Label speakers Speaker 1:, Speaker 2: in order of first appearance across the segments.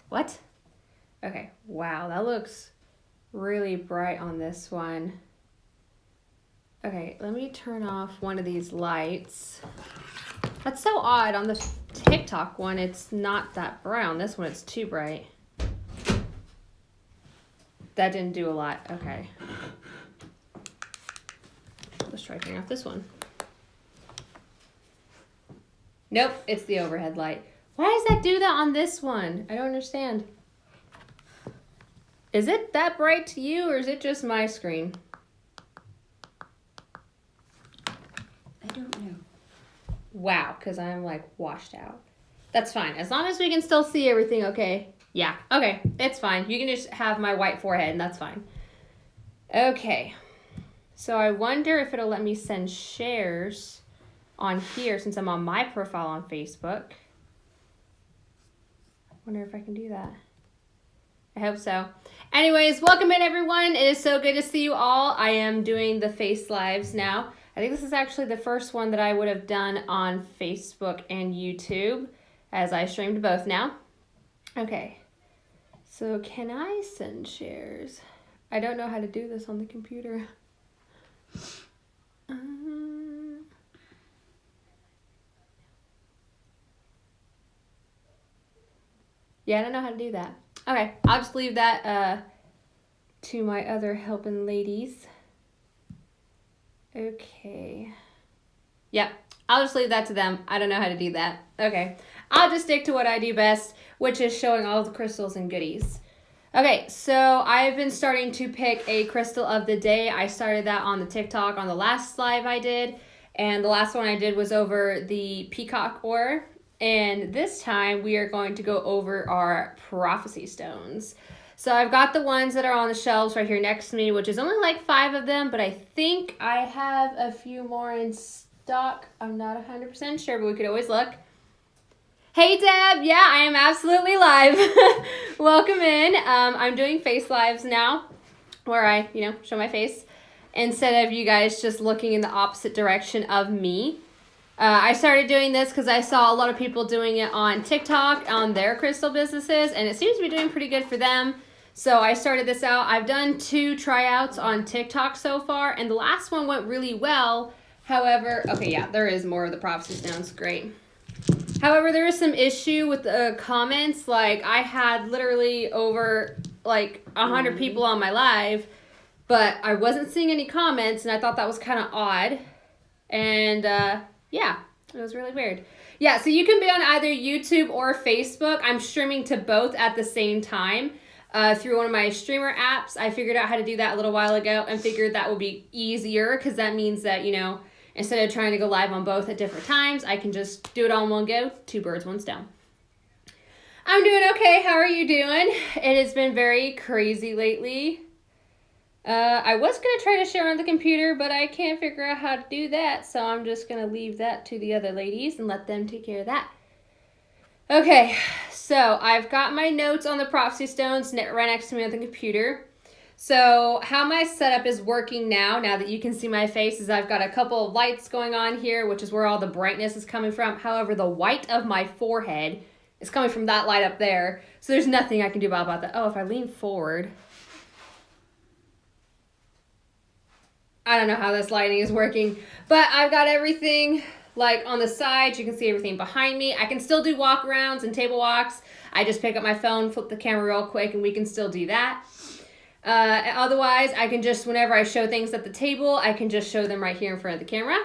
Speaker 1: What? Okay, wow, that looks really bright on this one. Okay, let me turn off one of these lights. That's so odd. On the TikTok one, it's not that brown. This one, it's too bright. That didn't do a lot. Okay. Let's try turning off this one. Nope, it's the overhead light. Why does that do that on this one? I don't understand. Is it that bright to you, or is it just my screen?
Speaker 2: I don't know.
Speaker 1: Wow, because I'm like washed out. That's fine. As long as we can still see everything, okay? Yeah, okay, it's fine. You can just have my white forehead, and that's fine. Okay. So I wonder if it'll let me send shares on here since I'm on my profile on Facebook. I wonder if I can do that. I hope so. Anyways, welcome in everyone. It is so good to see you all. I am doing the face lives now. I think this is actually the first one that I would have done on Facebook and YouTube, as I streamed both now. Okay. So can I send shares? I don't know how to do this on the computer. Yeah, I don't know how to do that. Okay, I'll just leave that to my other helping ladies. Okay. Yep, I'll just leave that to them. I don't know how to do that. Okay, I'll just stick to what I do best, which is showing all the crystals and goodies. Okay, so I've been starting to pick a crystal of the day. I started that on the TikTok on the last live I did, and the last one I did was over the peacock ore. And this time we are going to go over our prophecy stones. So I've got the ones that are on the shelves right here next to me, which is only like 5 of them, but I think I have a few more in stock. I'm not 100% sure, but we could always look. Hey Deb, yeah, I am absolutely live. Welcome in. I'm doing face lives now, where I, show my face, instead of you guys just looking in the opposite direction of me. I started doing this because I saw a lot of people doing it on TikTok on their crystal businesses, and it seems to be doing pretty good for them. So I started this out. I've done 2 tryouts on TikTok so far, and the last one went really well. However, okay, yeah, there is more of the prophecy stones. Great. However, there is some issue with the comments. Like, I had literally over, 100 people on my live, but I wasn't seeing any comments, and I thought that was kind of odd. And, yeah, it was really weird. Yeah, so you can be on either YouTube or Facebook. I'm streaming to both at the same time through one of my streamer apps. I figured out how to do that a little while ago and figured that would be easier because that means that, instead of trying to go live on both at different times, I can just do it all in one go. 2 birds, 1 stone. I'm doing okay. How are you doing? It has been very crazy lately. I was going to try to share on the computer, but I can't figure out how to do that, so I'm just going to leave that to the other ladies and let them take care of that. Okay, so I've got my notes on the prophecy stones right next to me on the computer. So how my setup is working now that you can see my face, is I've got a couple of lights going on here, which is where all the brightness is coming from. However, the white of my forehead is coming from that light up there, so there's nothing I can do about that. Oh, if I lean forward... I don't know how this lighting is working, but I've got everything on the sides. You can see everything behind me. I can still do walk arounds and table walks. I just pick up my phone, flip the camera real quick, and we can still do that. Otherwise, I can just, whenever I show things at the table, I can just show them right here in front of the camera.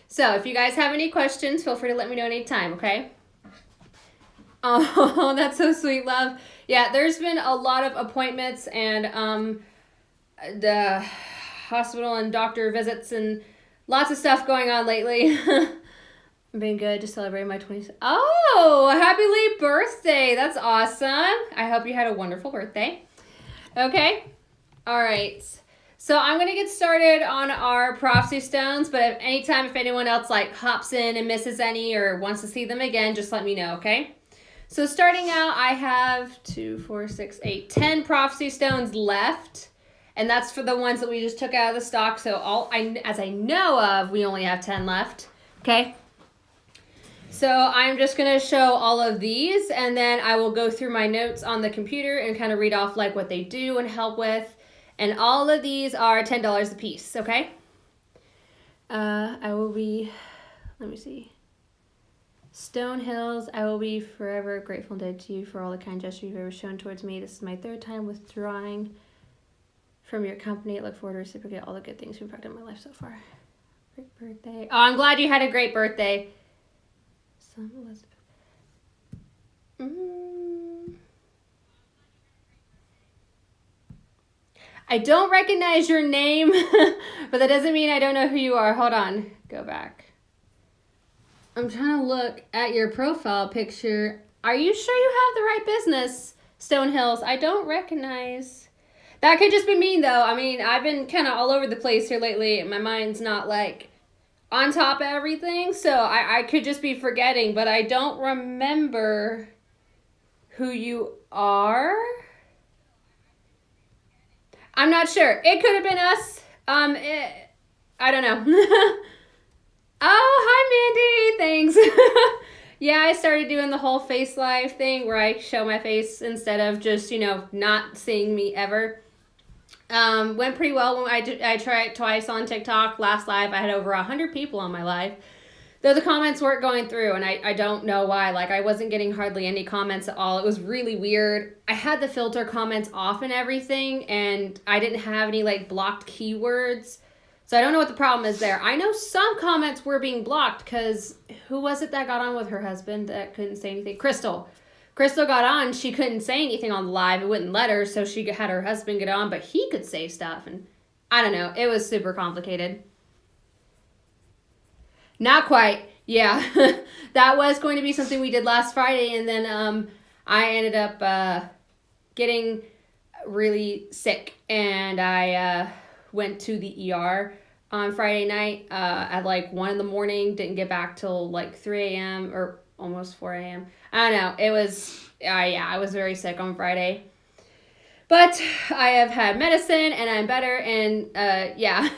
Speaker 1: So if you guys have any questions, feel free to let me know anytime, okay? Oh, that's so sweet, love. Yeah, there's been a lot of appointments and the hospital and doctor visits and lots of stuff going on lately. I've been good to celebrate my 20th. Oh, happy late birthday. That's awesome. I hope you had a wonderful birthday. Okay. All right. So I'm going to get started on our prophecy stones, but if anyone else hops in and misses any or wants to see them again, just let me know, okay? So starting out, I have 2, 4, 6, 8, 10 prophecy stones left. And that's for the ones that we just took out of the stock. So as I know of, we only have 10 left. Okay. So I'm just going to show all of these, and then I will go through my notes on the computer and kind of read off like what they do and help with. And all of these are $10 a piece, okay? I will be, let me see. Stone Hills, I will be forever grateful and indebted to you for all the kind gestures you've ever shown towards me. This is my 3rd time withdrawing from your company. I look forward to reciprocate all the good things you've impacted on my life so far. Great birthday. Oh, I'm glad you had a great birthday. Some Elizabeth. I don't recognize your name, but that doesn't mean I don't know who you are. Hold on. Go back. I'm trying to look at your profile picture. Are you sure you have the right business, Stone Hills? I don't recognize. That could just be me, though. I mean, I've been kind of all over the place here lately. My mind's not, like, on top of everything, so I could just be forgetting, but I don't remember who you are. I'm not sure. It could have been us. I don't know. Oh, hi, Mandy. Thanks. Yeah, I started doing the whole face live thing where I show my face instead of just, not seeing me ever. Went pretty well when I tried it twice on TikTok. Last live, I had over 100 people on my live. Though the comments weren't going through, and I don't know why. Like, I wasn't getting hardly any comments at all. It was really weird. I had the filter comments off and everything, and I didn't have any, like, blocked keywords. So I don't know what the problem is there. I know some comments were being blocked because who was it that got on with her husband that couldn't say anything? Crystal. Crystal got on. She couldn't say anything on the live. It wouldn't let her, so she had her husband get on, but he could say stuff, and I don't know. It was super complicated. Not quite. Yeah. That was going to be something we did last Friday, and then I ended up getting really sick, and I went to the ER on Friday night at like 1 in the morning. Didn't get back till like 3 a.m. or almost 4 a.m. I don't know. It was, I was very sick on Friday. But I have had medicine, and I'm better, and yeah.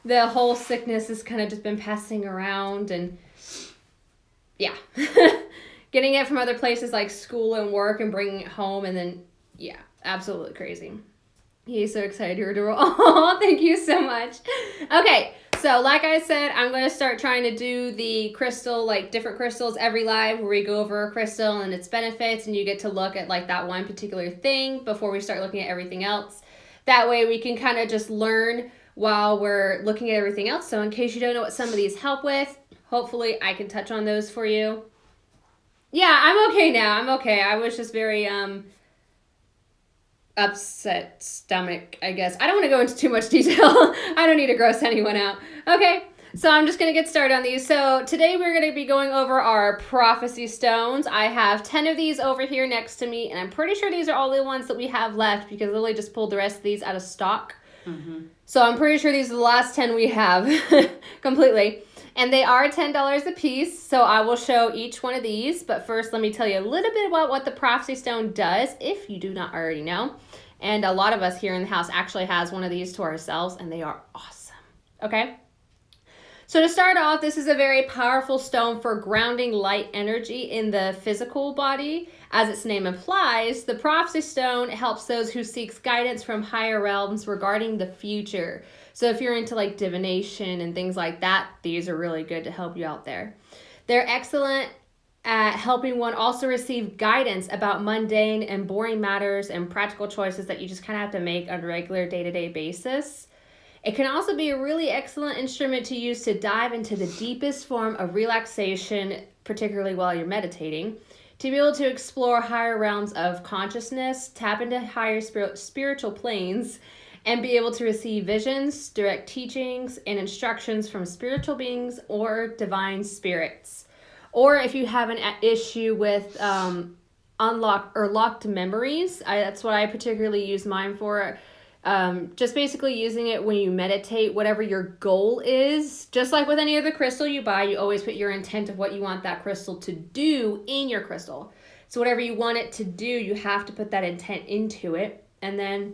Speaker 1: The whole sickness has kind of just been passing around, and yeah. Getting it from other places like school and work and bringing it home, and then, yeah, absolutely crazy. He's so excited you're adorable. Oh, thank you so much. Okay, so like I said, I'm going to start trying to do the crystal, like different crystals every live where we go over a crystal and its benefits, and you get to look at like that one particular thing before we start looking at everything else. That way we can kind of just learn while we're looking at everything else. So in case you don't know what some of these help with, hopefully I can touch on those for you. Yeah, I'm okay now. I'm okay. I was just very upset stomach, I guess. I don't want to go into too much detail. I don't need to gross anyone out. Okay, so I'm just going to get started on these. So today we're going to be going over our prophecy stones. I have 10 of these over here next to me, and I'm pretty sure these are all the ones that we have left because Lily just pulled the rest of these out of stock. Mm-hmm. So I'm pretty sure these are the last 10 we have completely. And they are $10 a piece, so I will show each one of these. But first, let me tell you a little bit about what the prophecy stone does, if you do not already know. And a lot of us here in the house actually has one of these to ourselves, and they are awesome. Okay? So to start off, this is a very powerful stone for grounding light energy in the physical body. As its name implies, the prophecy stone helps those who seek guidance from higher realms regarding the future. So if you're into like divination and things like that, these are really good to help you out there. They're excellent at helping one also receive guidance about mundane and boring matters and practical choices that you just kind of have to make on a regular day-to-day basis. It can also be a really excellent instrument to use to dive into the deepest form of relaxation, particularly while you're meditating, to be able to explore higher realms of consciousness, tap into higher spiritual planes, and be able to receive visions, direct teachings, and instructions from spiritual beings or divine spirits. Or if you have an issue with unlocked or locked memories, that's what I particularly use mine for. Just basically using it when you meditate, whatever your goal is. Just like with any other crystal you buy, you always put your intent of what you want that crystal to do in your crystal. So whatever you want it to do, you have to put that intent into it, and then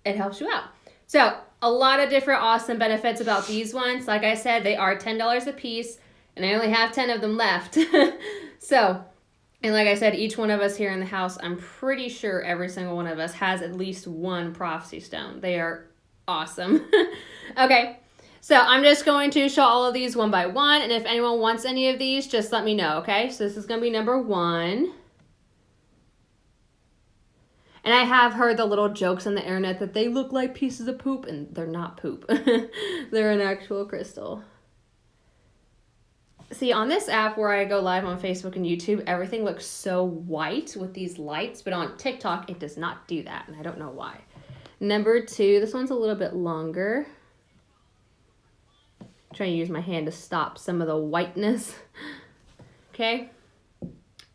Speaker 1: it helps you out. So a lot of different awesome benefits about these ones. Like I said, they are $10 a piece. And I only have 10 of them left. So, and like I said, each one of us here in the house, I'm pretty sure every single one of us has at least one prophecy stone. They are awesome. Okay, so I'm just going to show all of these one by one. And if anyone wants any of these, just let me know, okay? So this is going to be number 1. And I have heard the little jokes on the internet that they look like pieces of poop, and they're not poop. They're an actual crystal. See, on this app where I go live on Facebook and YouTube, everything looks so white with these lights, but on TikTok, it does not do that, and I don't know why. Number 2, this one's a little bit longer. I'm trying to use my hand to stop some of the whiteness. Okay.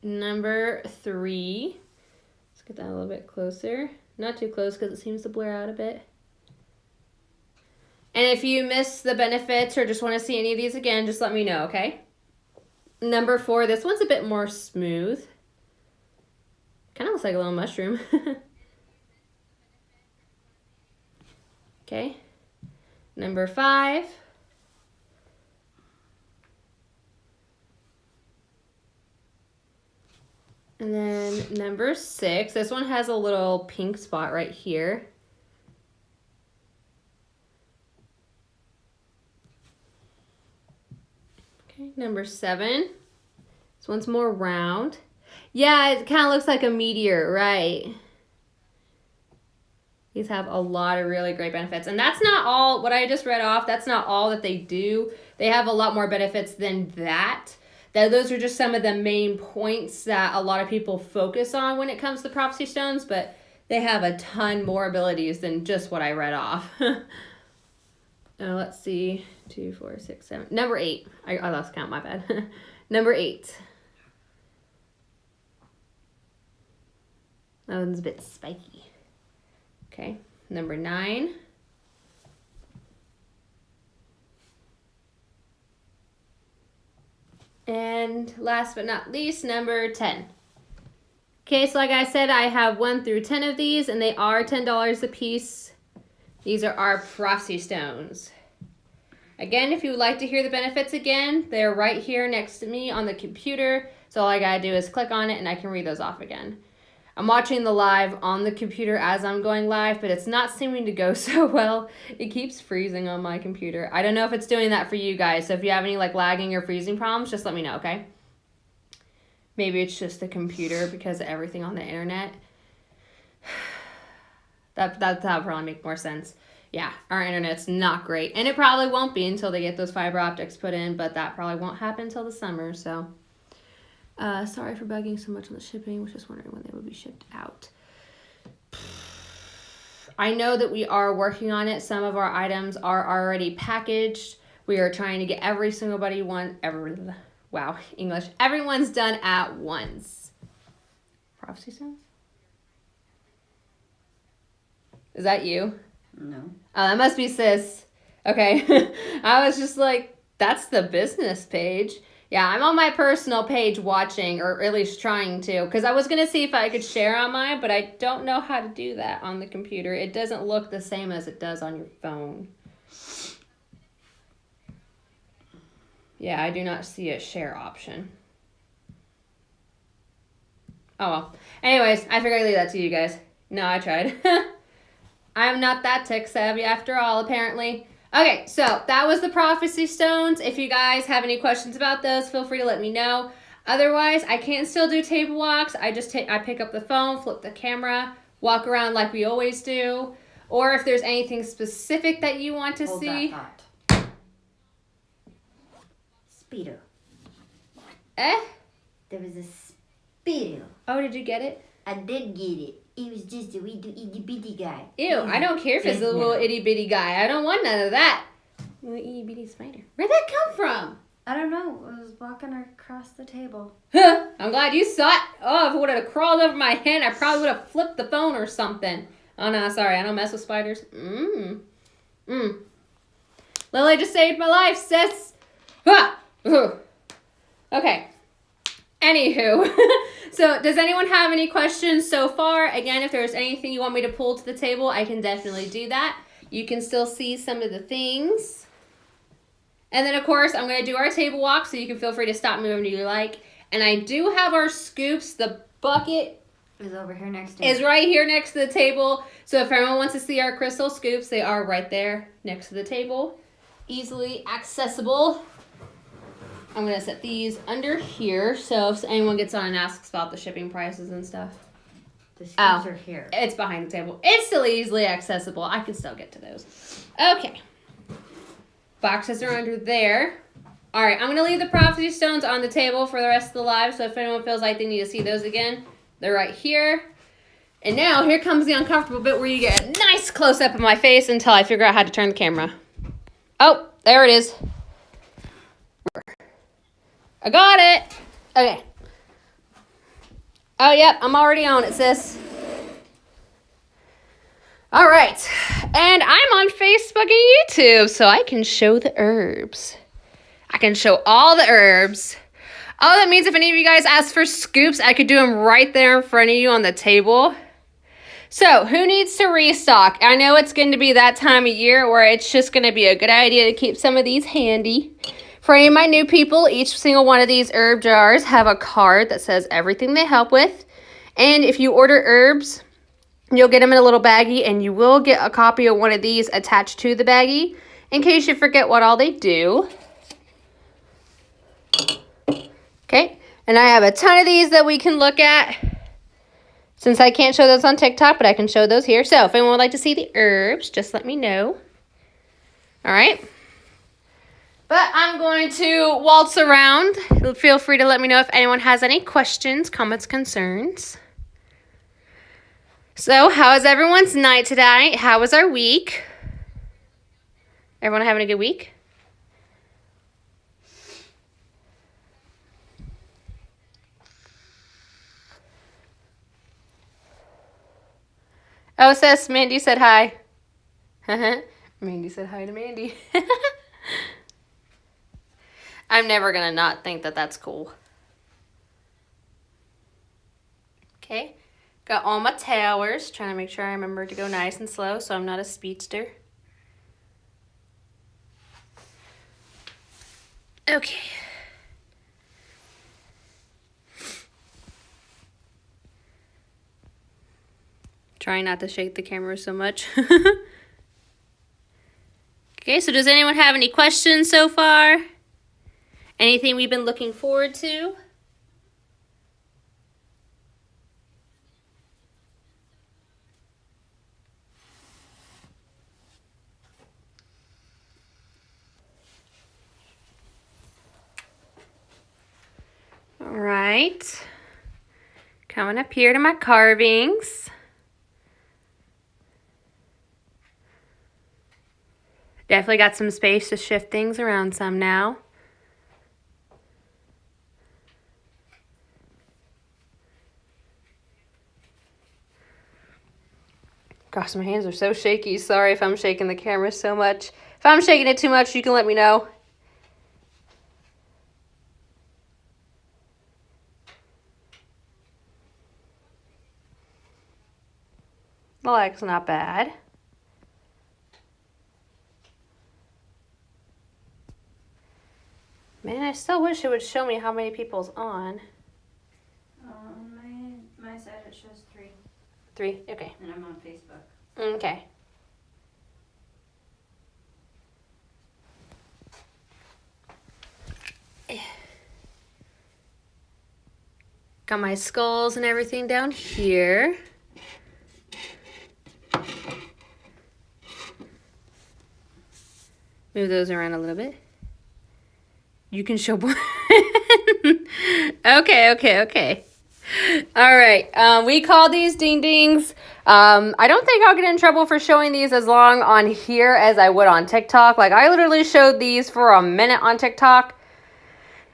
Speaker 1: Number 3. Let's get that a little bit closer. Not too close because it seems to blur out a bit. And if you miss the benefits or just want to see any of these again, just let me know, okay? Number 4, this one's a bit more smooth. Kind of looks like a little mushroom. Okay. Number 5. And then number 6, this one has a little pink spot right here. Okay, number 7. This one's more round. Yeah, it kind of looks like a meteor, right? These have a lot of really great benefits. And that's not all, what I just read off, that's not all that they do. They have a lot more benefits than that. Those are just some of the main points that a lot of people focus on when it comes to prophecy stones, but they have a ton more abilities than just what I read off. Let's see, 2, 4, 6, 7. Number 8. I lost count, my bad. Number 8. That one's a bit spiky. Okay, number 9. And last but not least, number 10. Okay, so like I said, I have 1 through 10 of these, and they are $10 a piece. These are our prophecy stones. Again, if you would like to hear the benefits again, they're right here next to me on the computer. So all I gotta do is click on it and I can read those off again. I'm watching the live on the computer as I'm going live, but it's not seeming to go so well. It keeps freezing on my computer. I don't know if it's doing that for you guys. So if you have any like lagging or freezing problems, just let me know, okay? Maybe it's just the computer because of everything on the internet. That would probably make more sense. Yeah, our internet's not great. And it probably won't be until they get those fiber optics put in, but that probably won't happen until the summer, so. Sorry for bugging so much on the shipping. Was just wondering when they would be shipped out. I know that we are working on it. Some of our items are already packaged. We are trying to get every single everyone's done at once. Prophecy sounds? Is that you?
Speaker 2: No.
Speaker 1: Oh, that must be sis. Okay. I was just like, that's the business page. Yeah, I'm on my personal page watching, or at least trying to, because I was going to see if I could share on mine, but I don't know how to do that on the computer. It doesn't look the same as it does on your phone. Yeah, I do not see a share option. Oh, well. Anyways, I figured I'd leave that to you guys. No, I tried. I'm not that tech savvy after all, apparently. Okay, so that was the prophecy stones. If you guys have any questions about those, feel free to let me know. Otherwise, I can still do table walks. I pick up the phone, flip the camera, walk around like we always do. Or if there's anything specific that you want to see.
Speaker 2: Hold that thought. Speedo.
Speaker 1: Eh?
Speaker 2: There was a Speedo.
Speaker 1: Oh, did you get it?
Speaker 2: I did get it. It was just a wee itty bitty guy.
Speaker 1: Ew, I don't care if it's a little itty bitty guy. I don't want none of that. Little itty bitty spider. Where'd that come from?
Speaker 2: I don't know. It was walking across the table.
Speaker 1: Huh, I'm glad you saw it. Oh, if it would have crawled over my hand, I probably would have flipped the phone or something. Oh, no, sorry. I don't mess with spiders. Lily just saved my life, sis. Ah! Okay. Anywho. So, does anyone have any questions so far? Again, if there's anything you want me to pull to the table, I can definitely do that. You can still see some of the things. And then, of course, I'm going to do our table walk, so you can feel free to stop me whenever you like. And I do have our scoops. The bucket
Speaker 2: Is over here next to
Speaker 1: is right here next to the table. So if everyone wants to see our crystal scoops, they are right there next to the table. Easily accessible. I'm going to set these under here, so if anyone gets on and asks about the shipping prices and stuff.
Speaker 2: The scoops
Speaker 1: Oh.
Speaker 2: are here.
Speaker 1: It's behind the table. It's still easily accessible. I can still get to those. Okay. Boxes are under there. All right, I'm going to leave the prophecy stones on the table for the rest of the live, so if anyone feels like they need to see those again, they're right here. And now, here comes the uncomfortable bit where you get a nice close-up of my face until I figure out how to turn the camera. Oh, there it is. I got it. Okay. Oh, yep, I'm already on it, sis. All right. And I'm on Facebook and YouTube, so I can show the herbs. I can show all the herbs. Oh, that means if any of you guys ask for scoops, I could do them right there in front of you on the table. So, who needs to restock? I know it's going to be that time of year where it's just going to be a good idea to keep some of these handy. For any of my new people, each single one of these herb jars have a card that says everything they help with. And if you order herbs, you'll get them in a little baggie, and you will get a copy of one of these attached to the baggie in case you forget what all they do. Okay, and I have a ton of these that we can look at. Since I can't show those on TikTok, but I can show those here. So if anyone would like to see the herbs, just let me know. All right. But I'm going to waltz around. Feel free to let me know if anyone has any questions, comments, concerns. So, how is everyone's night today? How was our week? Everyone having a good week? Oh, sis, Mandy said hi. Mandy said hi to Mandy. I'm never going to not think that that's cool. Okay. Got all my towers. Trying to make sure I remember to go nice and slow so I'm not a speedster. Okay. Trying not to shake the camera so much. Okay, so does anyone have any questions so far? Anything we've been looking forward to? All right. Coming up here to my carvings. Definitely got some space to shift things around some now. Gosh, my hands are so shaky. Sorry if I'm shaking the camera so much. If I'm shaking it too much, you can let me know. The leg's not bad. Man, I still wish it would show me how many people's on.
Speaker 2: My side it shows 3.
Speaker 1: 3? Okay.
Speaker 2: And I'm on Facebook.
Speaker 1: Okay. Got my skulls and everything down here. Move those around a little bit. You can show Okay. All right. We call these ding dings. I don't think I'll get in trouble for showing these as long on here as I would on TikTok. Like, I literally showed these for a minute on TikTok,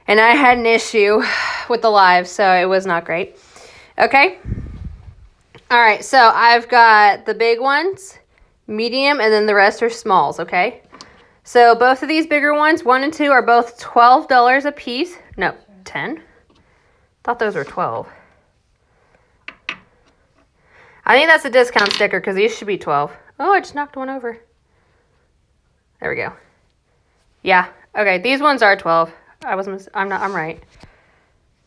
Speaker 1: and I had an issue with the live, so it was not great. Okay. All right. So I've got the big ones, medium, and then the rest are smalls. Okay. So both of these bigger ones, 1 and 2, are both $12 a piece. No, 10. Thought those were 12. I think that's a discount sticker because these should be 12. Oh, I just knocked one over. There we go. Yeah. Okay, these ones are 12. I'm right.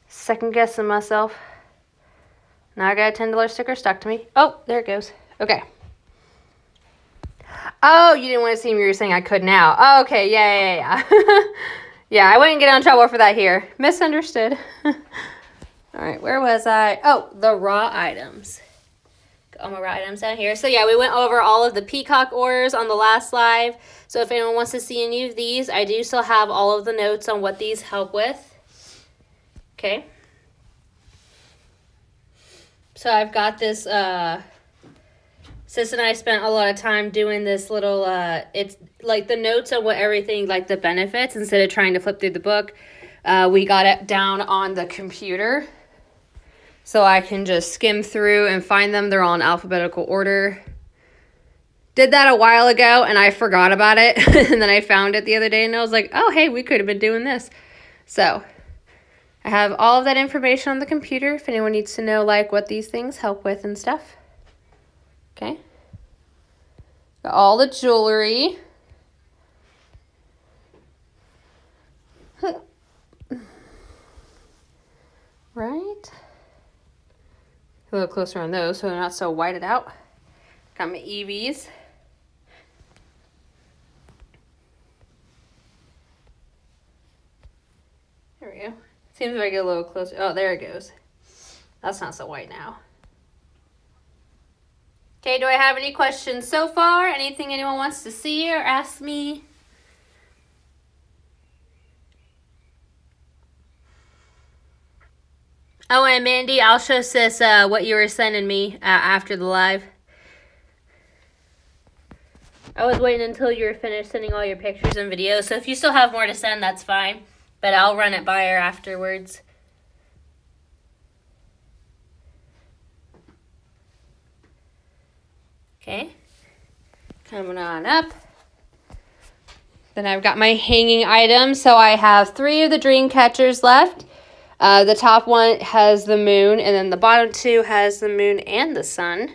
Speaker 1: Second guessing myself. Now I got a $10 sticker stuck to me. Oh, there it goes. Okay. Oh, you didn't want to see me. You were saying I could now. Oh, okay, yeah. Yeah, I wouldn't get in trouble for that here. Misunderstood. All right, where was I? Oh, the raw items. Got all my raw items down here. So yeah, we went over all of the Peacock orders on the last live. So if anyone wants to see any of these, I do still have all of the notes on what these help with. Okay. So I've got this, Sis and I spent a lot of time doing this little, it's like the notes on what everything, like the benefits, instead of trying to flip through the book. We got it down on the computer. So I can just skim through and find them. They're all in alphabetical order. Did that a while ago and I forgot about it. And then I found it the other day and I was like, oh, hey, we could have been doing this. So I have all of that information on the computer if anyone needs to know like what these things help with and stuff. Okay. Got all the jewelry. Right. A little closer on those so they're not so whited out. Got my EVs. There we go. Seems if I get a little closer. Oh, there it goes. That's not so white now. Okay, do I have any questions so far? Anything anyone wants to see or ask me? Oh, and Mandy, I'll show Sis what you were sending me after the live. I was waiting until you were finished sending all your pictures and videos, so if you still have more to send, that's fine. But I'll run it by her afterwards. Okay. Coming on up. Then I've got my hanging items. So I have 3 of the dream catchers left. The top one has the moon, and then the bottom 2 has the moon and the sun.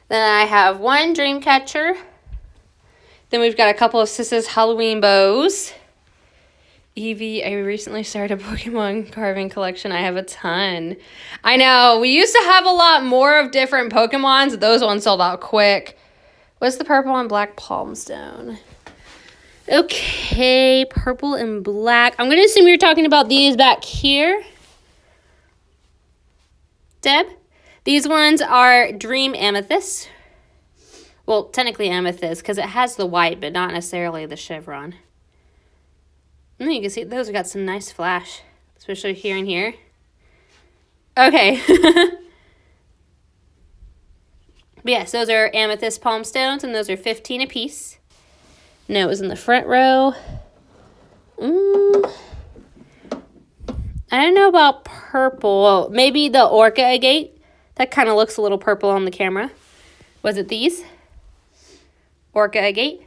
Speaker 1: Then I have 1 dream catcher. Then we've got a couple of Sis's Halloween bows. Evie, I recently started a Pokemon carving collection. I have a ton. I know, we used to have a lot more of different Pokemons. Those ones sold out quick. What's the purple and black palm stone? Okay, purple and black. I'm going to assume you're talking about these back here. Deb? These ones are Dream Amethyst. Well, technically Amethyst because it has the white, but not necessarily the chevron. And you can see those have got some nice flash, especially here and here. Okay. But yes, those are amethyst palm stones, and those are 15 a piece. No, it was in the front row. I don't know about purple. Maybe the Orca agate. That kind of looks a little purple on the camera. Was it these? Orca agate.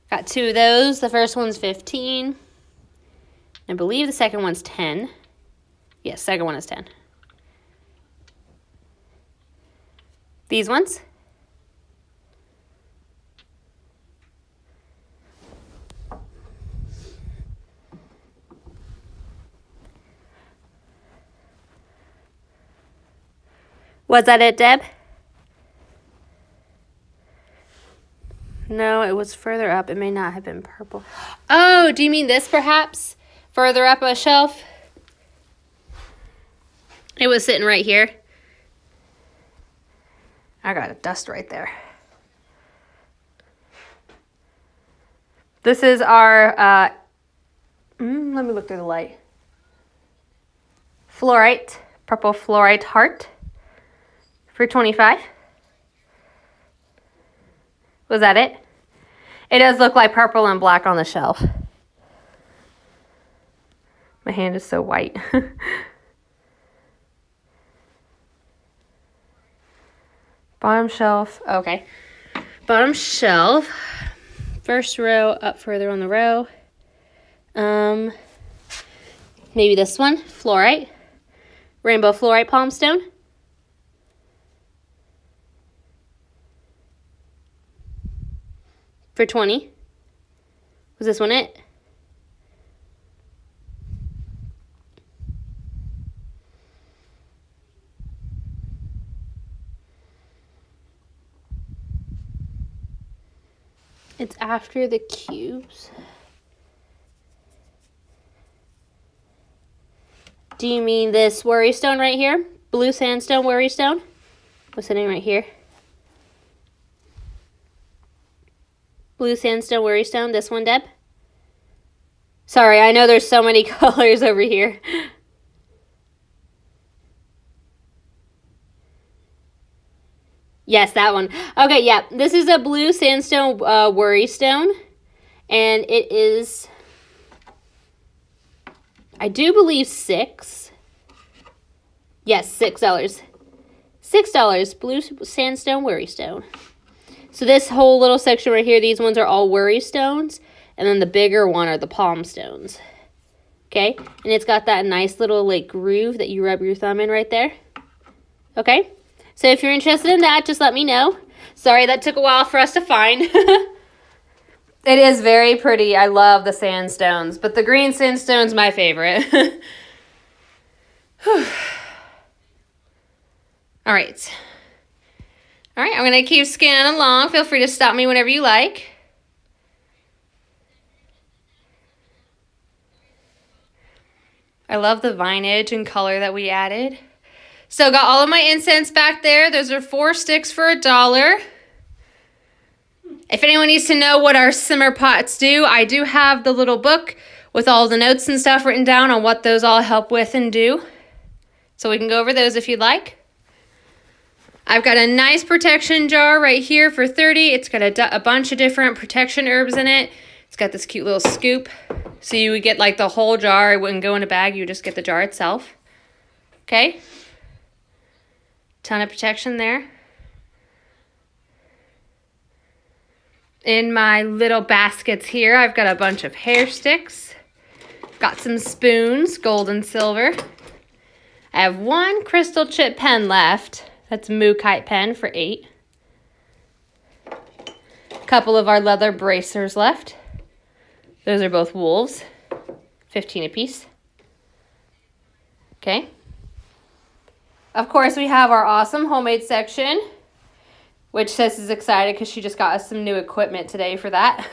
Speaker 1: Got 2 of those. The first one's 15. I believe the second one's 10. Yes, second one is 10. These ones. Was that it, Deb? No, it was further up. It may not have been purple. Oh, do you mean this perhaps? Further up a shelf? It was sitting right here. I got a dust right there. This is our, let me look through the light. Fluorite, purple fluorite heart for $25. Was that it? It does look like purple and black on the shelf. My hand is so white. Bottom shelf. Okay. Bottom shelf. First row up further on the row. Maybe this one. Fluorite. Rainbow fluorite palm stone. For $20. Was this one it? It's after the cubes. Do you mean this worry stone right here? Blue sandstone worry stone? What's sitting right here? Blue sandstone worry stone, this one, Deb? Sorry, I know there's so many colors over here. Yes, that one. Okay, yeah. This is a blue sandstone worry stone. And it is, I do believe, $6. Yes, $6. $6, blue sandstone worry stone. So this whole little section right here, these ones are all worry stones. And then the bigger one are the palm stones. Okay? And it's got that nice little like groove that you rub your thumb in right there. Okay? So if you're interested in that, just let me know. Sorry, that took a while for us to find. It is very pretty. I love the sandstones, but the green sandstone's my favorite. All right. All right, I'm going to keep scanning along. Feel free to stop me whenever you like. I love the vinage and color that we added. So got all of my incense back there. Those are 4 sticks for $1. If anyone needs to know what our simmer pots do, I do have the little book with all the notes and stuff written down on what those all help with and do. So we can go over those if you'd like. I've got a nice protection jar right here for $30. It's got a bunch of different protection herbs in it. It's got this cute little scoop. So you would get like the whole jar. It wouldn't go in a bag. You would just get the jar itself. Okay. Ton of protection there. In my little baskets here, I've got a bunch of hair sticks. Got some spoons, gold and silver. I have 1 crystal chip pen left. That's a Moo Kite pen for $8. A couple of our leather bracers left. Those are both wolves, 15 a piece. Okay. Of course, we have our awesome homemade section, which Sis is excited because she just got us some new equipment today for that.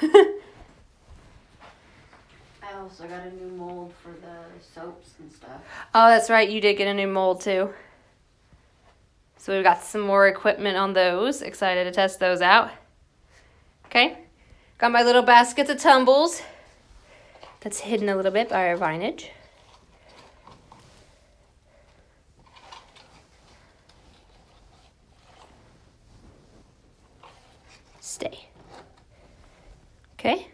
Speaker 2: I also got a new mold for the soaps and stuff.
Speaker 1: Oh, that's right. You did get a new mold too. So we've got some more equipment on those. Excited to test those out. Okay. Got my little baskets of tumbles. That's hidden a little bit by our vinage. Stay. Okay.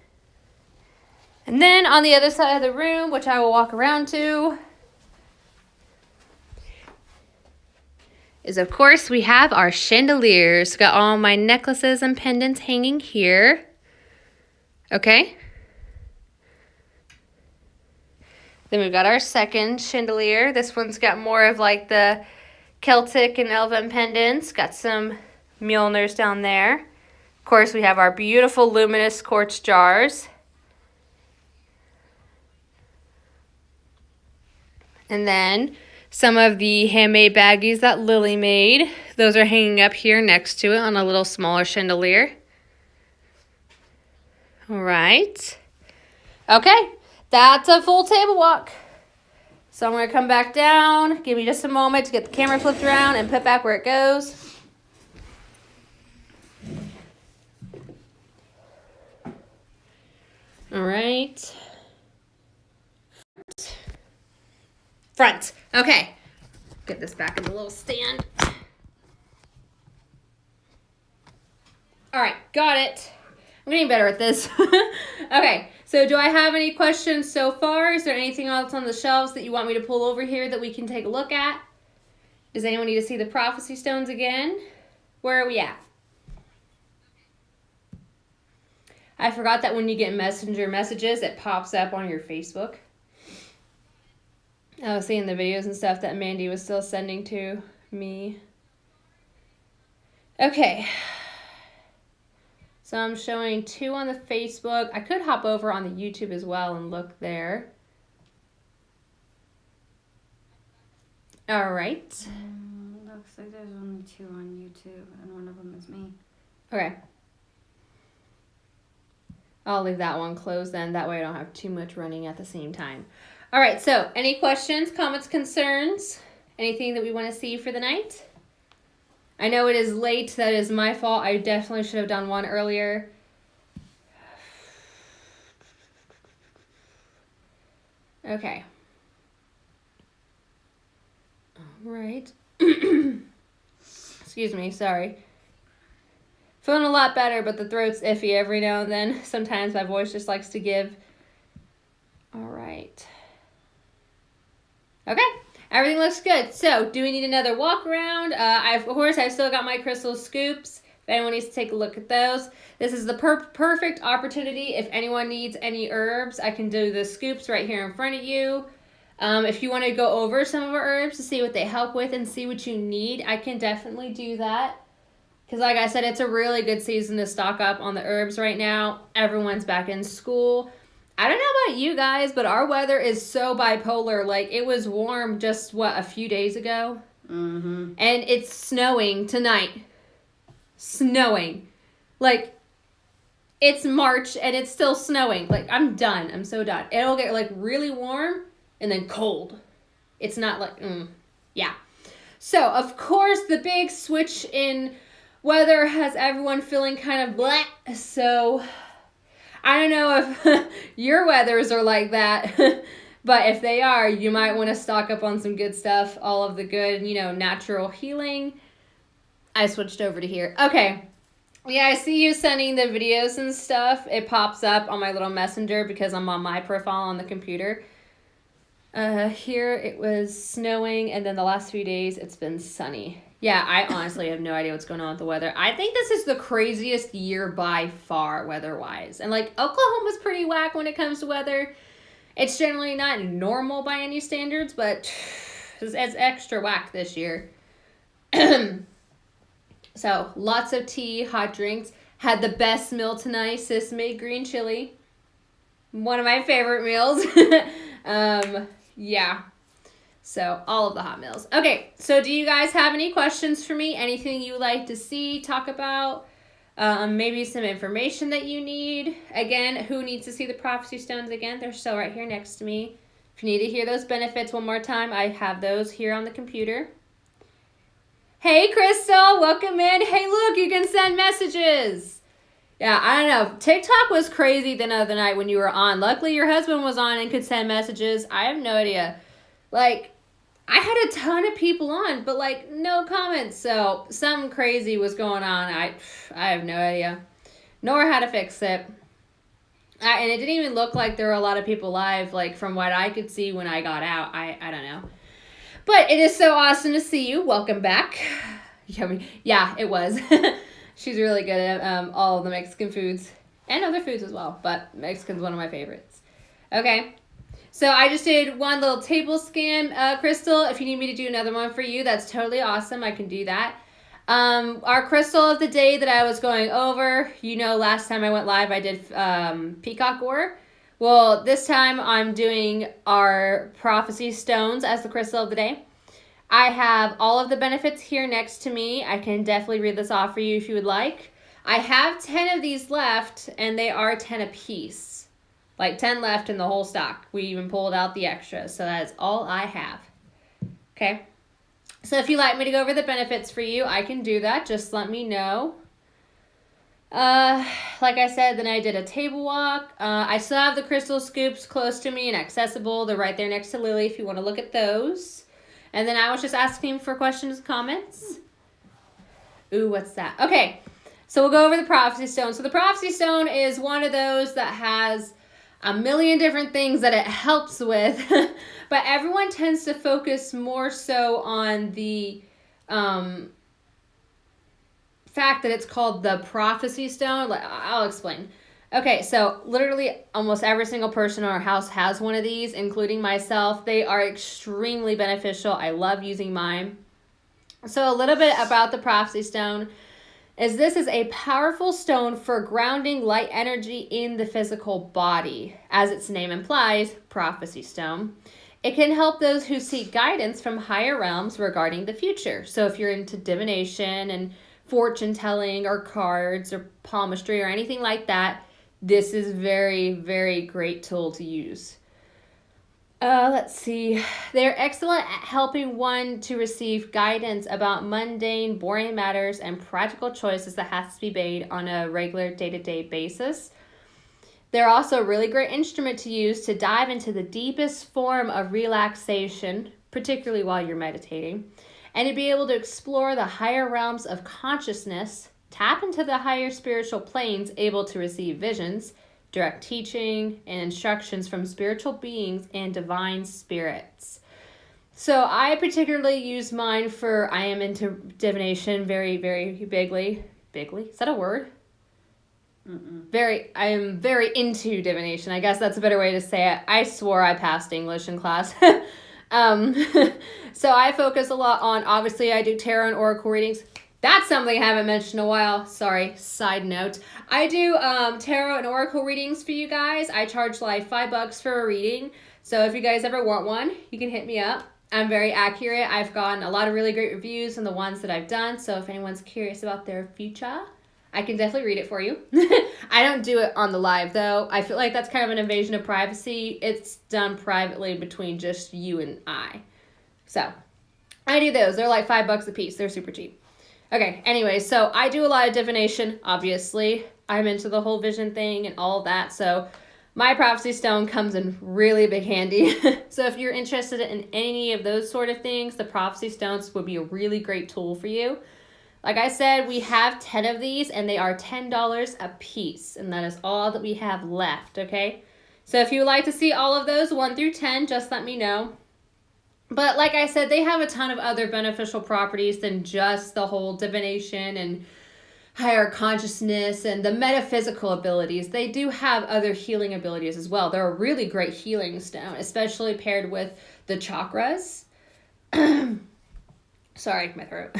Speaker 1: And then on the other side of the room, which I will walk around to, is of course we have our chandeliers. Got all my necklaces and pendants hanging here. Okay. Then we've got our second chandelier. This one's got more of like the Celtic and elven pendants. Got some Mjolnirs down there. Of course, we have our beautiful luminous quartz jars. And then some of the handmade baggies that Lily made. Those are hanging up here next to it on a little smaller chandelier. All right. Okay, that's a full table walk. So I'm going to come back down. Give me just a moment to get the camera flipped around and put back where it goes. All right. Front. Okay. Get this back in the little stand. All right, got it. I'm getting better at this. Okay, so do I have any questions so far? Is there anything else on the shelves that you want me to pull over here that we can take a look at? Does anyone need to see the prophecy stones again? Where are we at? I forgot that when you get messenger messages, it pops up on your Facebook. I was seeing the videos and stuff that Mandy was still sending to me. Okay. So I'm showing 2 on the Facebook. I could hop over on the YouTube as well and look there. All right.
Speaker 2: Looks like there's only 2 on YouTube, and one of them is me.
Speaker 1: Okay. I'll leave that one closed then. That way I don't have too much running at the same time. All right, so any questions, comments, concerns? Anything that we want to see for the night? I know it is late. That is my fault. I definitely should have done one earlier. Okay. All right. Excuse me, sorry. Feeling a lot better, but the throat's iffy every now and then. Sometimes my voice just likes to give. All right. Okay, everything looks good. So, do we need another walk around? Of course, I've still got my crystal scoops. If anyone needs to take a look at those. This is the perfect opportunity. If anyone needs any herbs, I can do the scoops right here in front of you. If you want to go over some of our herbs to see what they help with and see what you need, I can definitely do that. Because like I said, it's a really good season to stock up on the herbs right now. Everyone's back in school. I don't know about you guys, but our weather is so bipolar. Like, it was warm just, a few days ago?
Speaker 2: Mm-hmm.
Speaker 1: And it's snowing tonight. Snowing. Like, it's March and it's still snowing. Like, I'm done. I'm so done. It'll get, like, really warm and then cold. It's not like, yeah. So, of course, the big switch in weather has everyone feeling kind of blah. So, I don't know if your weathers are like that, but if they are, you might want to stock up on some good stuff. All of the good, natural healing. I switched over to here. Okay. Yeah, I see you sending the videos and stuff. It pops up on my little messenger because I'm on my profile on the computer. Here it was snowing, and then the last few days it's been sunny. Yeah, I honestly have no idea what's going on with the weather. I think this is the craziest year by far weather-wise. And, like, Oklahoma's pretty whack when it comes to weather. It's generally not normal by any standards, but it's extra whack this year. So, lots of tea, hot drinks. Had the best meal tonight. Sis made green chili. One of my favorite meals. Yeah. So, all of the hot meals. Okay, so do you guys have any questions for me? Anything you would like to see, talk about? Maybe some information that you need? Again, who needs to see the prophecy stones again? They're still right here next to me. If you need to hear those benefits one more time, I have those here on the computer. Hey, Crystal, welcome in. Hey, look, you can send messages. Yeah, I don't know. TikTok was crazy the other night when you were on. Luckily, your husband was on and could send messages. I have no idea. Like, I had a ton of people on, but, like, no comments. So, something crazy was going on. I have no idea. Nor how to fix it. And it didn't even look like there were a lot of people live, like, from what I could see when I got out. I don't know. But it is so awesome to see you. Welcome back. Yeah, it was. She's really good at all of the Mexican foods. And other foods as well. But Mexican's one of my favorites. Okay. So I just did one little table scan, crystal. If you need me to do another one for you, that's totally awesome. I can do that. Our crystal of the day that I was going over, last time I went live, I did peacock ore. Well, this time I'm doing our prophecy stones as the crystal of the day. I have all of the benefits here next to me. I can definitely read this off for you if you would like. I have 10 of these left, and they are 10 apiece. Like 10 left in the whole stock. We even pulled out the extras, so that is all I have. Okay. So if you'd like me to go over the benefits for you, I can do that. Just let me know. Like I said, then I did a table walk. I still have the crystal scoops close to me and accessible. They're right there next to Lily if you want to look at those. And then I was just asking for questions and comments. Ooh, what's that? Okay, so we'll go over the prophecy stone. So the prophecy stone is one of those that has a million different things that it helps with. But everyone tends to focus more so on the fact that it's called the prophecy stone. I'll explain. Okay, so literally almost every single person in our house has one of these, including myself. They are extremely beneficial. I love using mine. So a little bit about the prophecy stone. is this is a powerful stone for grounding light energy in the physical body. As its name implies, prophecy stone. It can help those who seek guidance from higher realms regarding the future. So if you're into divination and fortune telling or cards or palmistry or anything like that, this is very, very great tool to use. Let's see. They're excellent at helping one to receive guidance about mundane, boring matters and practical choices that has to be made on a regular day-to-day basis. They're also a really great instrument to use to dive into the deepest form of relaxation, particularly while you're meditating, and to be able to explore the higher realms of consciousness, tap into the higher spiritual planes, able to receive visions, direct teaching, and instructions from spiritual beings and divine spirits. So I particularly use mine for, I am into divination very, very bigly. Bigly? Is that a word? I am very into divination. I guess that's a better way to say it. I swore I passed English in class. So I focus a lot on, obviously I do tarot and oracle readings. That's something I haven't mentioned in a while. Sorry, side note. I do tarot and oracle readings for you guys. I charge like $5 for a reading. So if you guys ever want one, you can hit me up. I'm very accurate. I've gotten a lot of really great reviews on the ones that I've done. So if anyone's curious about their future, I can definitely read it for you. I don't do it on the live though. I feel like that's kind of an invasion of privacy. It's done privately between just you and I. So I do those. They're like $5 a piece. They're super cheap. Okay, anyway, so I do a lot of divination, obviously. I'm into the whole vision thing and all of that, so my prophecy stone comes in really big handy. So if you're interested in any of those sort of things, the prophecy stones would be a really great tool for you. Like I said, we have 10 of these, and they are $10 a piece, and that is all that we have left, okay? So if you would like to see all of those, 1 through 10, just let me know. But like I said, they have a ton of other beneficial properties than just the whole divination and higher consciousness and the metaphysical abilities. They do have other healing abilities as well. They're a really great healing stone, especially paired with the chakras. Sorry, my throat.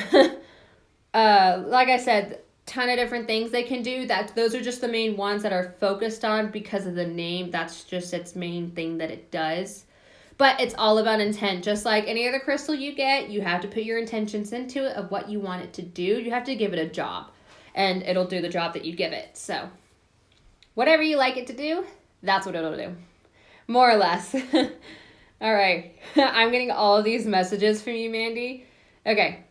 Speaker 1: Like I said, ton of different things they can do. Those are just the main ones that are focused on because of the name. That's just its main thing that it does. But it's all about intent. Just like any other crystal you get, you have to put your intentions into it of what you want it to do. You have to give it a job, and it'll do the job that you give it. So whatever you like it to do, that's what it'll do. More or less. All right. I'm getting all of these messages from you, Mandy. Okay.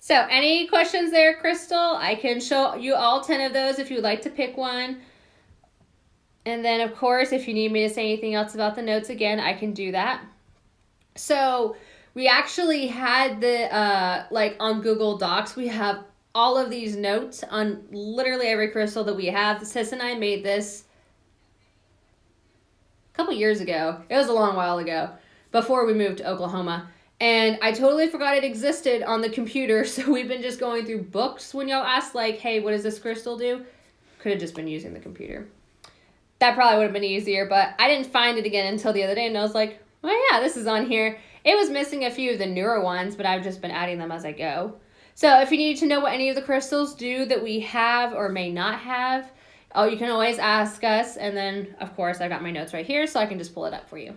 Speaker 1: So any questions there, Crystal? I can show you all 10 of those if you would like to pick one. And then, of course, if you need me to say anything else about the notes again, I can do that. So we actually had the, on Google Docs, we have all of these notes on literally every crystal that we have. Sis and I made this a couple years ago. It was a long while ago, before we moved to Oklahoma. And I totally forgot it existed on the computer, so we've been just going through books. When y'all ask, like, hey, what does this crystal do? Could have just been using the computer. That probably would have been easier, but I didn't find it again until the other day, and I was like, oh yeah, this is on here. It was missing a few of the newer ones, but I've just been adding them as I go. So if you need to know what any of the crystals do that we have or may not have, you can always ask us, and then, of course, I've got my notes right here, so I can just pull it up for you.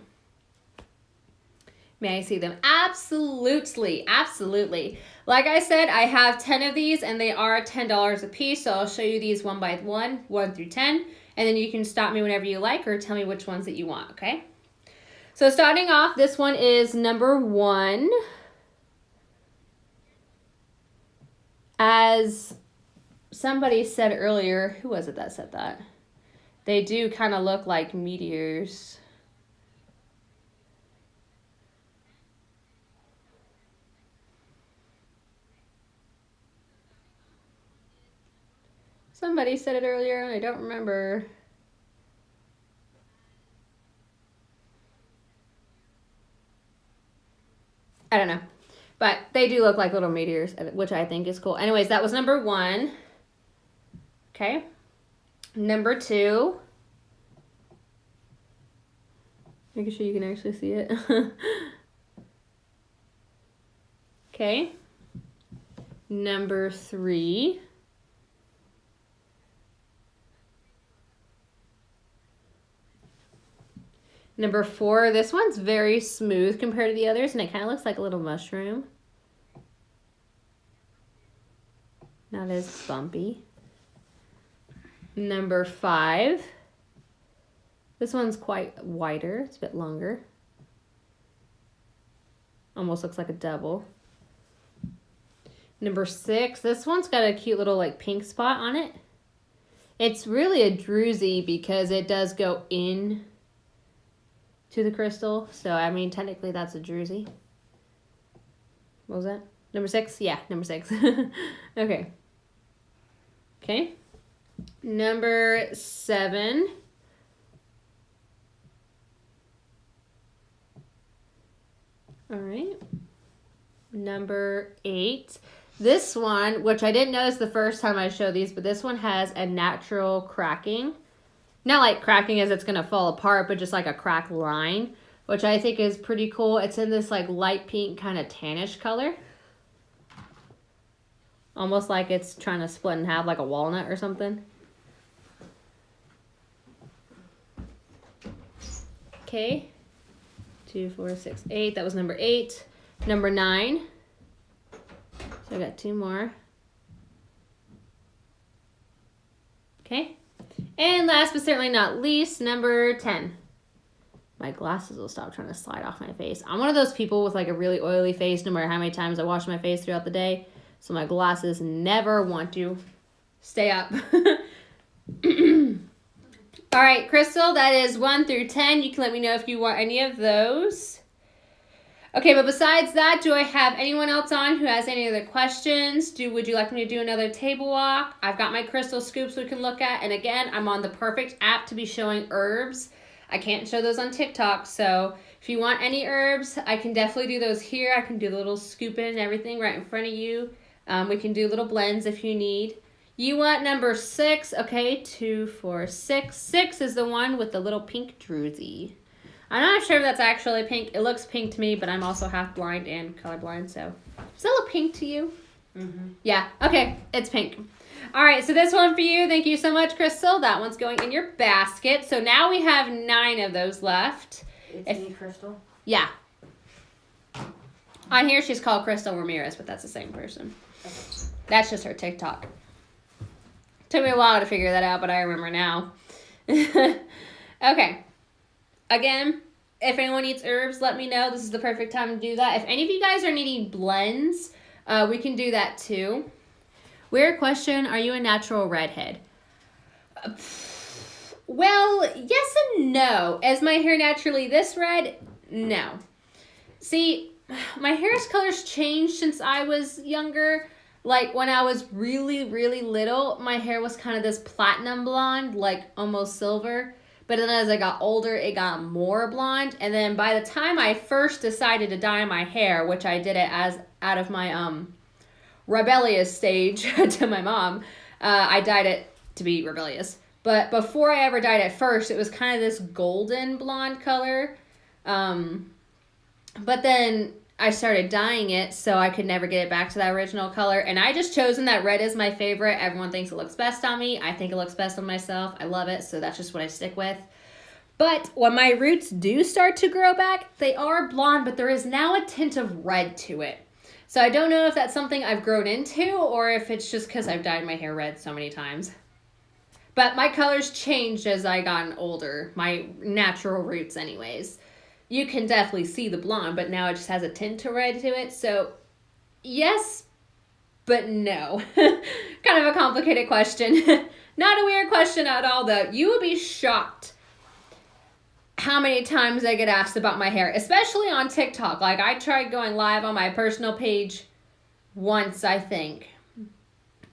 Speaker 1: May I see them? Absolutely, absolutely. Like I said, I have 10 of these, and they are $10 a piece, so I'll show you these one by one, 1 through 10. And then you can stop me whenever you like or tell me which ones that you want, okay? So starting off, this one is number 1. As somebody said earlier, who was it that said that? They do kind of look like meteors. Somebody said it earlier, and I don't remember. I don't know. But they do look like little meteors, which I think is cool. Anyways, that was number 1. Okay. Number 2. Making sure you can actually see it. Okay. Number 3. Number 4, this one's very smooth compared to the others, and it kind of looks like a little mushroom. Not as bumpy. Number 5. This one's quite wider. It's a bit longer. Almost looks like a double. Number 6. This one's got a cute little like pink spot on it. It's really a druzy because it does go in to the crystal. So, I mean, technically that's a druzy. What was that? Number 6? Yeah, number 6. Okay. Okay. Number 7. All right. Number 8. This one, which I didn't notice the first time I showed these, but this one has a natural cracking. Not like cracking as it's going to fall apart, but just like a crack line, which I think is pretty cool. It's in this like light pink kind of tannish color. Almost like it's trying to split in half like a walnut or something. Okay. 2, 4, 6, 8. That was number 8. Number 9. So I got 2 more. Okay. And last but certainly not least, number 10. My glasses will stop trying to slide off my face. I'm one of those people with like a really oily face no matter how many times I wash my face throughout the day. So my glasses never want to stay up. All right, Crystal, that is 1 through 10. You can let me know if you want any of those. Okay, but besides that, do I have anyone else on who has any other questions? Would you like me to do another table walk? I've got my crystal scoops we can look at. And again, I'm on the perfect app to be showing herbs. I can't show those on TikTok. So if you want any herbs, I can definitely do those here. I can do the little scooping and everything right in front of you. We can do little blends if you need. You want number 6. Okay, 2, 4, 6. 6 is the one with the little pink druzy. I'm not sure if that's actually pink. It looks pink to me, but I'm also half blind and colorblind, so. Does that look pink to you? Mm-hmm. Yeah, okay, it's pink. All right, so this one for you. Thank you so much, Crystal. That one's going in your basket. So now we have 9 of those left.
Speaker 2: It's me, Crystal?
Speaker 1: Yeah. On here, she's called Crystal Ramirez, but that's the same person.
Speaker 2: Okay.
Speaker 1: That's just her TikTok. Took me a while to figure that out, but I remember now. Okay. Again, if anyone eats herbs, let me know. This is the perfect time to do that. If any of you guys are needing blends, we can do that too. Weird question, are you a natural redhead? Well, yes and no. Is my hair naturally this red? No. See, my hair's color's changed since I was younger. Like when I was really, really little, my hair was kind of this platinum blonde, like almost silver. But then as I got older, it got more blonde. And then by the time I first decided to dye my hair, which I did it as out of my rebellious stage to my mom, I dyed it to be rebellious. But before I ever dyed it first, it was kind of this golden blonde color. But then I started dyeing it so I could never get it back to that original color. And I just chosen that red is my favorite. Everyone thinks it looks best on me. I think it looks best on myself. I love it, so that's just what I stick with. But when my roots do start to grow back, they are blonde, but there is now a tint of red to it. So I don't know if that's something I've grown into or if it's just because I've dyed my hair red so many times. But my colors changed as I gotten older, my natural roots anyways. You can definitely see the blonde, but now it just has a tint to red to it. So yes, but no. Kind of a complicated question. Not a weird question at all though. You would be shocked how many times I get asked about my hair, especially on TikTok. Like I tried going live on my personal page once, I think.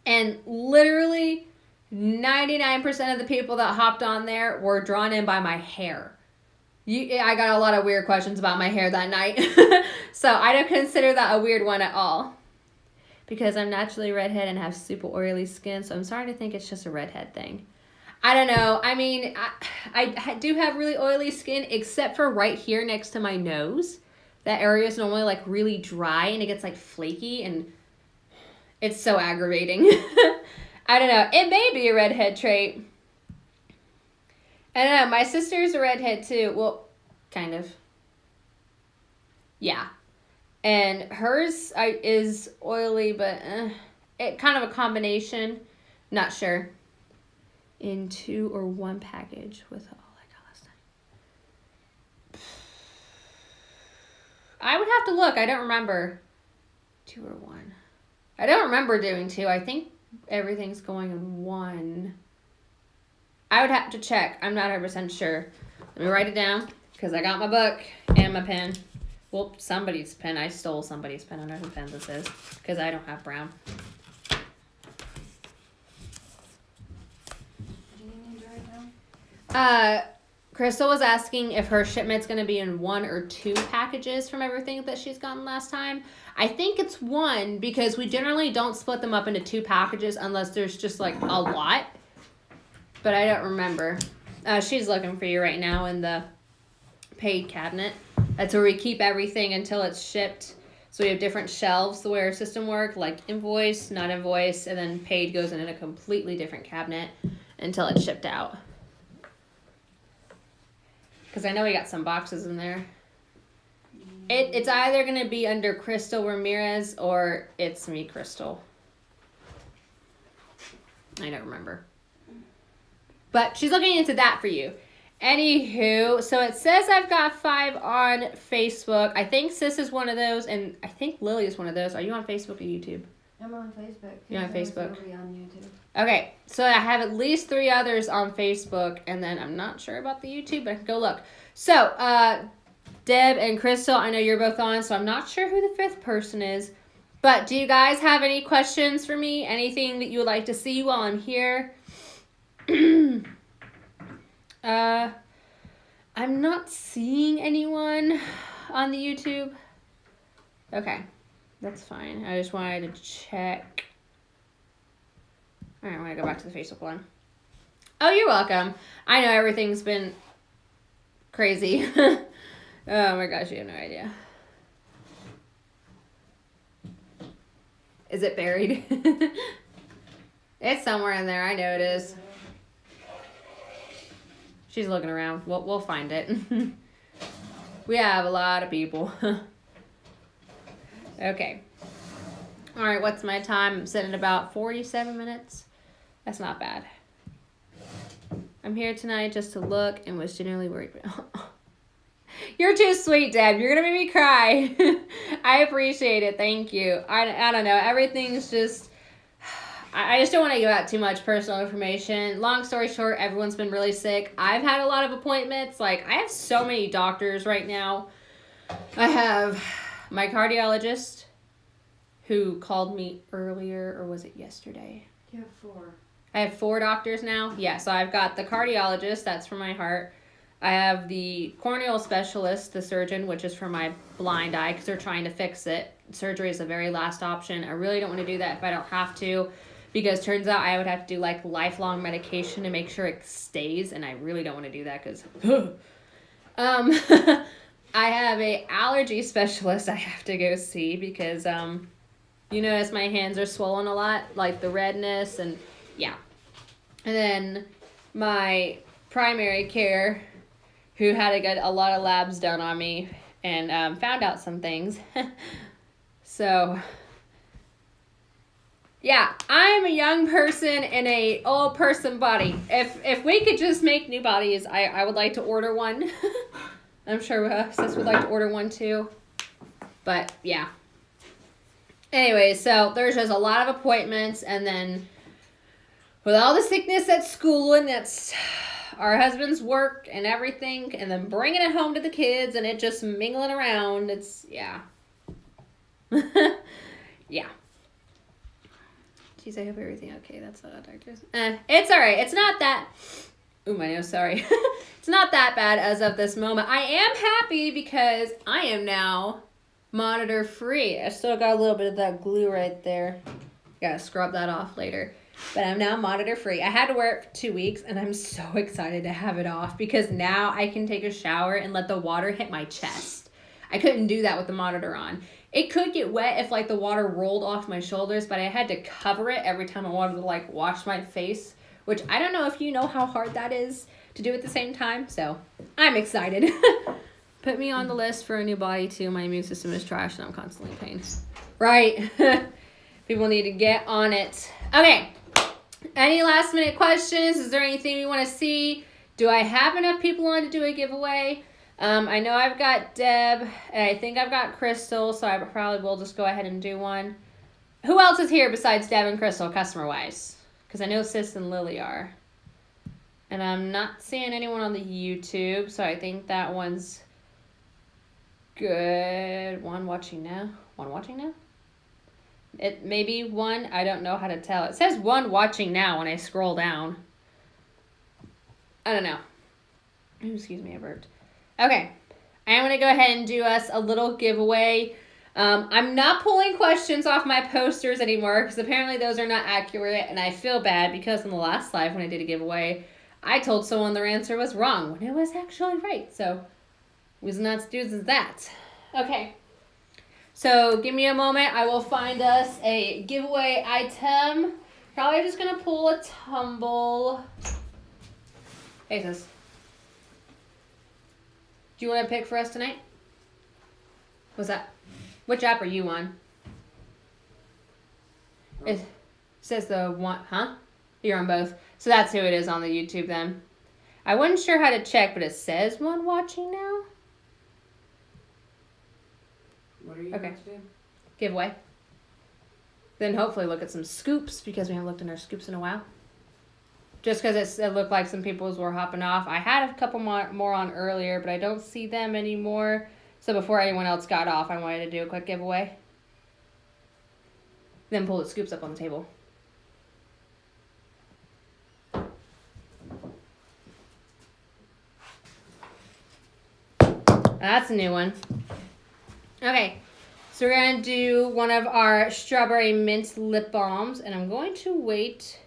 Speaker 1: And literally 99% of the people that hopped on there were drawn in by my hair. I got a lot of weird questions about my hair that night. So I don't consider that a weird one at all. Because I'm naturally redhead and have super oily skin. So I'm starting to think it's just a redhead thing. I don't know. I mean, I do have really oily skin except for right here next to my nose. That area is normally like really dry and it gets like flaky and it's so aggravating. I don't know. It may be a redhead trait. I don't know. My sister's a redhead too. Well, kind of. Yeah. And hers is oily, but it kind of a combination. Not sure. In 2 or 1 package with all I got last time. I would have to look. I don't remember. 2 or 1. I don't remember doing 2. I think everything's going in 1. I would have to check. I'm not 100% sure. Let me write it down because I got my book and my pen. Well, somebody's pen. I stole somebody's pen. I don't know who pen this is because I don't have brown.
Speaker 2: Do you need to write down?
Speaker 1: Crystal was asking if her shipment's going to be in 1 or 2 packages from everything that she's gotten last time. I think it's 1 because we generally don't split them up into 2 packages unless there's just like a lot. But I don't remember. She's looking for you right now in the paid cabinet. That's where we keep everything until it's shipped. So we have different shelves the way our system works, like invoice, not invoice, and then paid goes in a completely different cabinet until it's shipped out. Because I know we got some boxes in there. It's either going to be under Crystal Ramirez or it's me, Crystal. I don't remember. But she's looking into that for you. Anywho, so it says I've got 5 on Facebook. I think Sis is one of those, and I think Lily is one of those. Are you on Facebook or YouTube?
Speaker 2: I'm on Facebook.
Speaker 1: You're on Facebook?
Speaker 2: Will be on YouTube.
Speaker 1: Okay, so I have at least 3 others on Facebook, and then I'm not sure about the YouTube, but I can go look. So, Deb and Crystal, I know you're both on, so I'm not sure who the 5th person is. But do you guys have any questions for me? Anything that you would like to see while I'm here? I'm not seeing anyone on the YouTube. Okay, that's fine. I just wanted to check. All right, I'm going to go back to the Facebook one. Oh, you're welcome. I know everything's been crazy. Oh my gosh, you have no idea. Is it buried? It's somewhere in there. I know it is. She's looking around. We'll find it. We have a lot of people. Okay. All right, what's my time? I'm sitting at about 47 minutes. That's not bad. I'm here tonight just to look and was genuinely worried. You're too sweet, Deb. You're going to make me cry. I appreciate it. Thank you. I don't know. Everything's just... I just don't want to give out too much personal information. Long story short, everyone's been really sick. I've had a lot of appointments. Like, I have so many doctors right now. I have my cardiologist who called me earlier, or was it yesterday?
Speaker 2: You have 4.
Speaker 1: I have 4 doctors now. Yeah, so I've got the cardiologist, that's for my heart. I have the corneal specialist, the surgeon, which is for my blind eye because they're trying to fix it. Surgery is the very last option. I really don't want to do that if I don't have to, because turns out I would have to do like lifelong medication to make sure it stays, and I really don't want to do that because I have a allergy specialist I have to go see because you notice my hands are swollen a lot, like the redness, and yeah. And then my primary care, who had to get a lot of labs done on me and found out some things. So, yeah, I'm a young person in a old person body. If we could just make new bodies, I would like to order one. I'm sure Sis would like to order one too. But, yeah. Anyway, so there's just a lot of appointments, and then with all the sickness at school, and that's our husband's work and everything, and then bringing it home to the kids, and it just mingling around, it's, yeah. Yeah. Jeez, I hope everything okay. That's not a doctor's. It's all right. It's not that. Ooh, my nose. Sorry. It's not that bad as of this moment. I am happy because I am now monitor free. I still got a little bit of that glue right there. Gotta scrub that off later. But I'm now monitor free. I had to wear it for 2 weeks, and I'm so excited to have it off because now I can take a shower and let the water hit my chest. I couldn't do that with the monitor on. It could get wet if like the water rolled off my shoulders, but I had to cover it every time I wanted to like wash my face, which I don't know if you know how hard that is to do at the same time. So I'm excited. Put me on the list for a new body too. My immune system is trash and I'm constantly in pain. Right. People need to get on it. Okay. Any last minute questions? Is there anything you want to see? Do I have enough people on to do a giveaway? I know I've got Deb, and I think I've got Crystal, so I probably will just go ahead and do one. Who else is here besides Deb and Crystal, customer-wise? Because I know Sis and Lily are. And I'm not seeing anyone on the YouTube, so I think that one's good. One watching now? One watching now? It may be one. I don't know how to tell. It says one watching now when I scroll down. I don't know. Ooh, excuse me, I burped. Okay. I'm going to go ahead and do us a little giveaway. I'm not pulling questions off my posters anymore because apparently those are not accurate, and I feel bad because in the last live when I did a giveaway, I told someone their answer was wrong when it was actually right. So, was not do that. Okay. So, give me a moment. I will find us a giveaway item. Probably just going to pull a tumble. Hey, sis. Do you want to pick for us tonight? What's that? Which app are you on? It says the one, huh? You're on both. So that's who it is on the YouTube then. I wasn't sure how to check, but it says one watching now.
Speaker 3: What are you
Speaker 1: Okay.
Speaker 3: going to do?
Speaker 1: Giveaway. Then hopefully look at some scoops because we haven't looked in our scoops in a while. Just because it looked like some people's were hopping off. I had a couple more on earlier, but I don't see them anymore. So before anyone else got off, I wanted to do a quick giveaway. Then pull the scoops up on the table. That's a new one. Okay, so we're going to do one of our strawberry mint lip balms, and I'm going to wait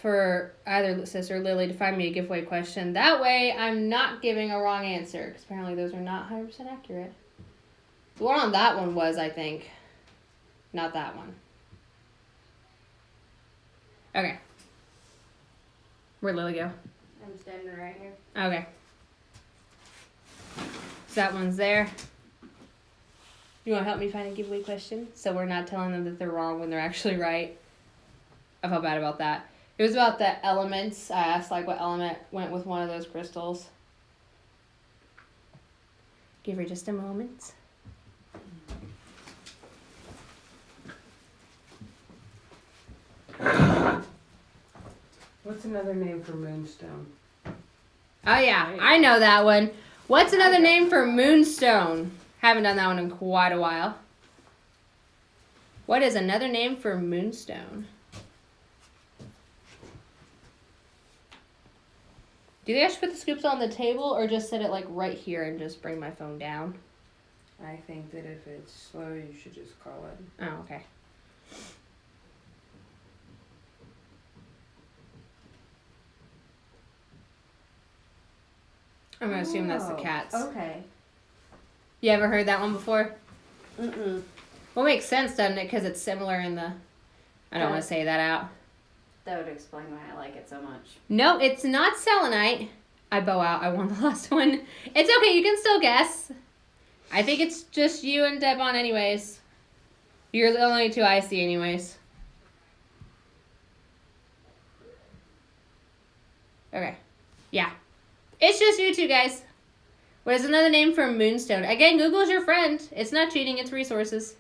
Speaker 1: for either Sis or Lily to find me a giveaway question. That way, I'm not giving a wrong answer, because apparently those are not 100% accurate. The one on that one was, I think. Not that one. Okay. Where'd Lily go?
Speaker 2: I'm standing right here.
Speaker 1: Okay. So that one's there. You want to help me find a giveaway question? So we're not telling them that they're wrong when they're actually right. I felt bad about that. It was about the elements. I asked like what element went with one of those crystals. Give her just a moment.
Speaker 3: What's another name for moonstone?
Speaker 1: Oh yeah, I know that one. What's another name for moonstone? Haven't done that one in quite a while. What is another name for moonstone? Do you think I should put the scoops on the table or just set it like right here and just bring my phone down?
Speaker 3: I think that if it's slow, you should just call it.
Speaker 1: Oh, okay. I'm gonna assume that's the cats.
Speaker 2: Okay.
Speaker 1: You ever heard that one before?
Speaker 2: Mm-mm.
Speaker 1: Well, makes sense, doesn't it? Because it's similar in the... I don't want to say that out.
Speaker 2: That would explain why I like it so much.
Speaker 1: No, it's not selenite. I bow out. I won the last one. It's okay. You can still guess. I think it's just you and Deb on anyways. You're the only two I see anyways. Okay. Yeah. It's just you two guys. What is another name for moonstone? Again, Google's your friend. It's not cheating. It's resources.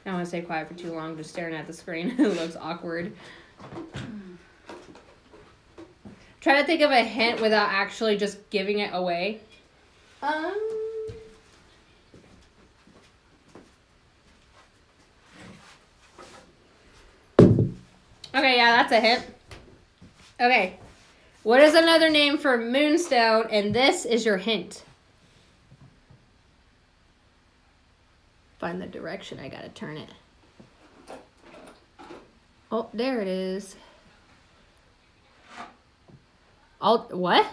Speaker 1: I don't want to stay quiet for too long, just staring at the screen. It looks awkward. Try to think of a hint without actually just giving it away. Okay, yeah, that's a hint. Okay. What is another name for moonstone? And this is your hint. Find the direction. I gotta turn it. Oh, there it is. What?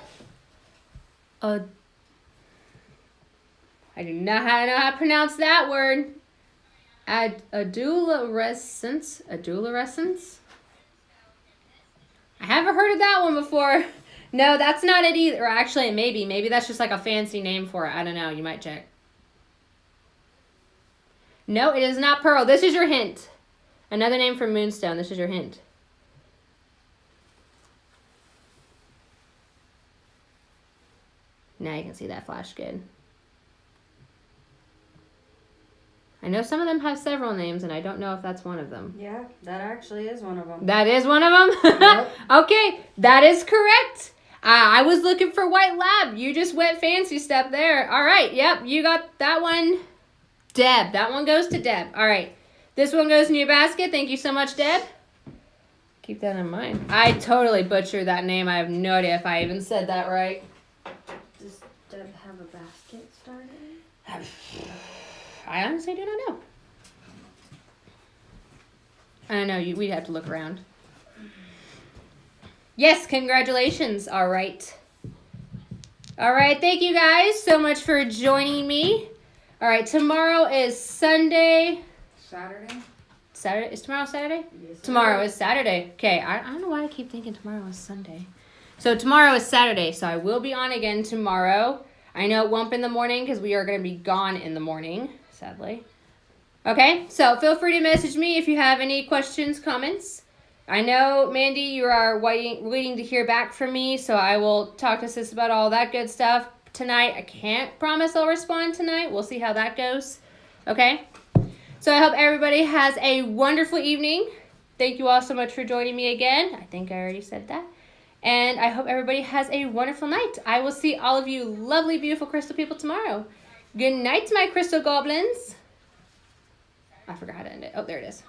Speaker 1: I do not know how to pronounce that word. Adolescence. Adolescence? I haven't heard of that one before. No, that's not it either. Or actually, maybe. Maybe that's just like a fancy name for it. I don't know. You might check. No, it is not pearl. This is your hint. Another name for moonstone. This is your hint. Now you can see that flash good. I know some of them have several names, and I don't know if that's one of them.
Speaker 2: Yeah, that actually is one of them.
Speaker 1: That is one of them?
Speaker 2: Yep.
Speaker 1: Okay, that is correct. I was looking for white lab. You just went fancy step there. All right, yep, you got that one. Deb, that one goes to Deb. All right, this one goes in your basket. Thank you so much, Deb. Keep that in mind. I totally butchered that name. I have no idea if I even said that right.
Speaker 2: Does Deb have a basket started?
Speaker 1: I honestly do not know. I don't know. We'd have to look around. Yes, congratulations. All right. All right. Thank you guys so much for joining me. All right. Tomorrow is Sunday.
Speaker 3: Saturday?
Speaker 1: Saturday? Is tomorrow Saturday?
Speaker 2: Yes,
Speaker 1: Tomorrow is Saturday. Okay. I don't know why I keep thinking tomorrow is Sunday. So tomorrow is Saturday. So I will be on again tomorrow. I know it won't be in the morning because we are going to be gone in the morning, sadly. Okay, so feel free to message me if you have any questions, comments. I know, Mandy, you are waiting to hear back from me, so I will talk to Sis about all that good stuff tonight. I can't promise I'll respond tonight. We'll see how that goes. Okay? So I hope everybody has a wonderful evening. Thank you all so much for joining me again. I think I already said that. And I hope everybody has a wonderful night. I will see all of you lovely, beautiful crystal people tomorrow. Good night, my crystal goblins. I forgot how to end it. Oh, there it is.